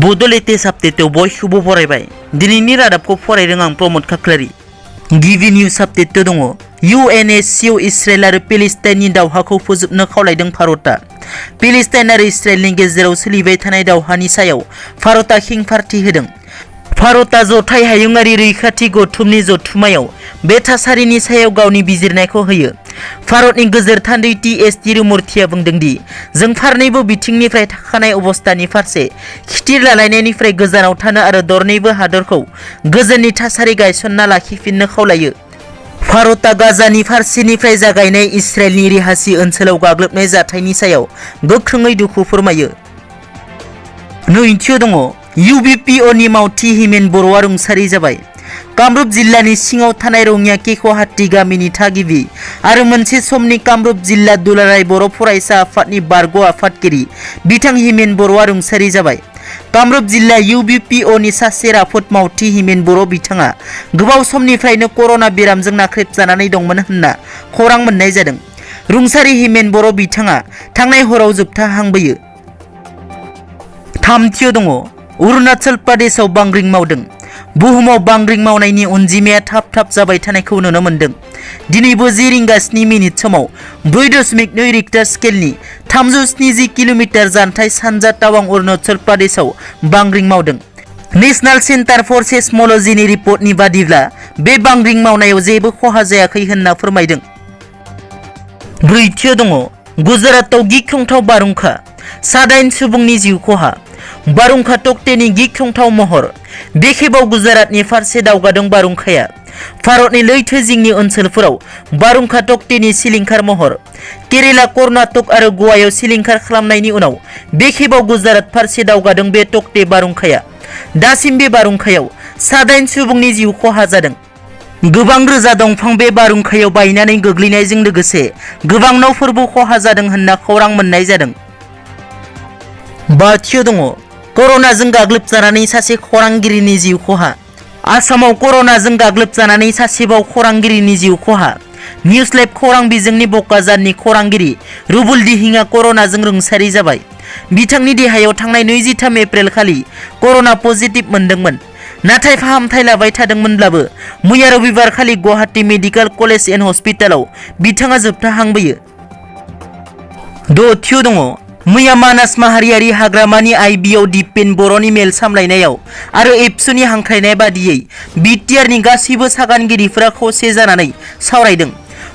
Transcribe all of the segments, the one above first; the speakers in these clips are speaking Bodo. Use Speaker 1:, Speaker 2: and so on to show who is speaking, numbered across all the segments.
Speaker 1: Bodo latest update बयखौबो फरायबाय दिनैनि रादाबखौ फरायदों आं प्रमोद खाख्लारि गिबि निउज आपडेट दङ UNSCO इजराइल आरो पेलेस्टाइननि दावहाखौ फोजोबनो खावलायदों भारतआ पेलेस्टाइन आरो इजराइलनि गेजेराव सोलिबाय थानाय दावहानि सायाव भारतआ खेंफारथि होदों भारतआ जथाय हायुंआरि रैखाथि गौथुमनि जथुमायाव बे थासारिनि सायाव गावनि बिजिरनायखौ होयो भारतनि गोजोर थान्दै TS तिरुमूर्तिया बुंदों दि जों फारनैबो बिथिंनिफ्राय थाखानाय अबस्थानि फारसे खिथिर लालायनायनिफ्राय गोजानाव थानो आरो दरनैबो हादरखौ गोजोननि थासारि गायसनना लाखिफिननो खावलायो भारतआ गाजानि फारसेनिफ्राय जागायनाय इजराइलनि रिहासि ओनसोलाव गाग्लोबनाय जाथायनि सायाव गोख्रोङै दुखु फोरमायो नैथियाव दङ UBPOनि मावथि हिमेन बर'आ रुंसारि जाबाय कामरुप जिल्लानि सिङाव थानाय रङिया केख'हाटी गामिनि थागिबि आरो मोनसे समनि कामरुप जिल्ला दुलाराय बर' फरायसा आफादनि बारग' आफादगिरि बिथां हिमेन बर'आ रुंसारि जाबाय कामरुप जिल्ला UBPOनि सासे राफोद मावथि हिमेन बर' बिथाङा गोबाव समनिफ्रायनो कर'ना बेरामजों नाख्रेबजानानै दंमोन होनना खौरां मोननाय जादों रुंसारि हिमेन बर' बिथाङा थांनाय हराव जोबथा हां बोयो थामथियाव दङ अरुणाचल प्रदेशआव बांग्रिं मावदों बुहुमाव बांग्रिं मावनायनि अनजिमाया थाब थाब जाबाय थानायखौ नुनो मोनदों दिनैबो 10 रिंगा 7 मिनिट समाव 4.2 रिक्टार स्केलनि 370 किल'मिटार जानथाय सानजा टावां अरुणाचल प्रदेशआव बांग्रिं मावदों नेशनेल सेन्टार फर सेस्मोलजिनि रिपर्टनि बादिब्ला बे बांग्रिं मावनायाव जेबो खहा जायाखै होनना फोरमायदों ब्रैथियाव दङ गुजरातआव गिख्रंथाव बारहुंखा 9 सुबुंनि जिउ खहा बारहुंखा टकटेनि गिख्रंथाव महर बे खेबाव गुजरातनि फारसे दावगादों बारहुंखाया भारतनि लैथो जिंनि ओनसोलफोराव बारहुंखा टकटेनि सिलिंखार महर केरेला कर्नाटक आरो गवायाव सिलिंखार खालामनायनि उनाव बे खेबाव गुजरात फारसे दावगादों बे टकटे बारहुंखाया दासिम बे बारहुंखायाव 9 सुबुंनि जिउ खहा जादों गोबां रोजा दंफां बे बारहुंखायाव बायनानै गोग्लैनायजों लोगोसे गोबां न'फोरबो खहा जादों होनना खौरां मोननाय जादों बाथियाव दङ कर'नाजों गाग्लोबजानानै सासे खौरांगिरिनि जिउ खहा आसामाव कर'नाजों गाग्लोबजानानै सासेबाव खौरांगिरिनि जिउ खहा निउज लाइभ खौरां बिजोंनि बकाजाननि खौरांगिरि रुबुल दिहिंआ कर'नाजों रुंसारि जाबाय बिथांनि देहायाव थांनाय 23 एप्रिल खालि कर'ना पजिटिभ मोनदोंमोन नाथाय फाहामथाय लाबाय थादोंमोनब्लाबो मैया रबिबार खालि गुवाहाटी मेडिकेल कलेज एन्ड हस्पिटालाव बिथाङा जोबथा हां बोयो दथियाव दङ मैया मानास माहारियारि हाग्रामानि आइबिआव दिपेन बर'नि मेल सामलायनायाव आरो एबसुनि हांख्रायनाय बादियै BTRनि गासैबो सागानगिरिफोरा खौसे जानानै सावरायदों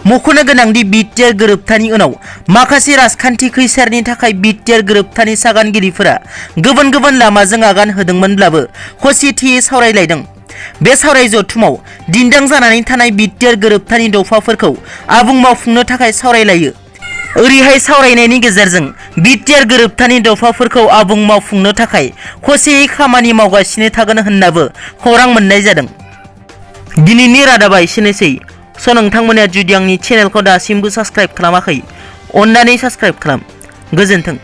Speaker 1: मख'नो गोनांदि BTR गोरोबथानि उनाव माखासे राजखान्थि खैसारनि थाखाय BTR गोरोबथानि सागानगिरिफोरा गुबुन गुबुन लामाजों आगान होदोंमोनब्लाबो खौसेथियै सावरायलायदों बे सावराय जथुमाव दिन्दां जानानै थानाय BTR गोरोबथानि दफाफोरखौ आबुं मावफुंनो थाखाय सावरायलायो ओरैहाय सावरायनायनि गेजेरजों BTR गोरोबथानि दफाफोरखौ आबुं मावफुंनो थाखाय खौसेयै खामानि मावगासिनो थागोन होननाबो खौरां मोननाय जादों दिनैनि रादाबा एसेनोसै नोंथांमोना जुदि आंनि चेनेलखौ दासिमबो साबस्क्राइब खालामाखै अन्नानै साबस्क्राइब खालाम गोजोन्थों।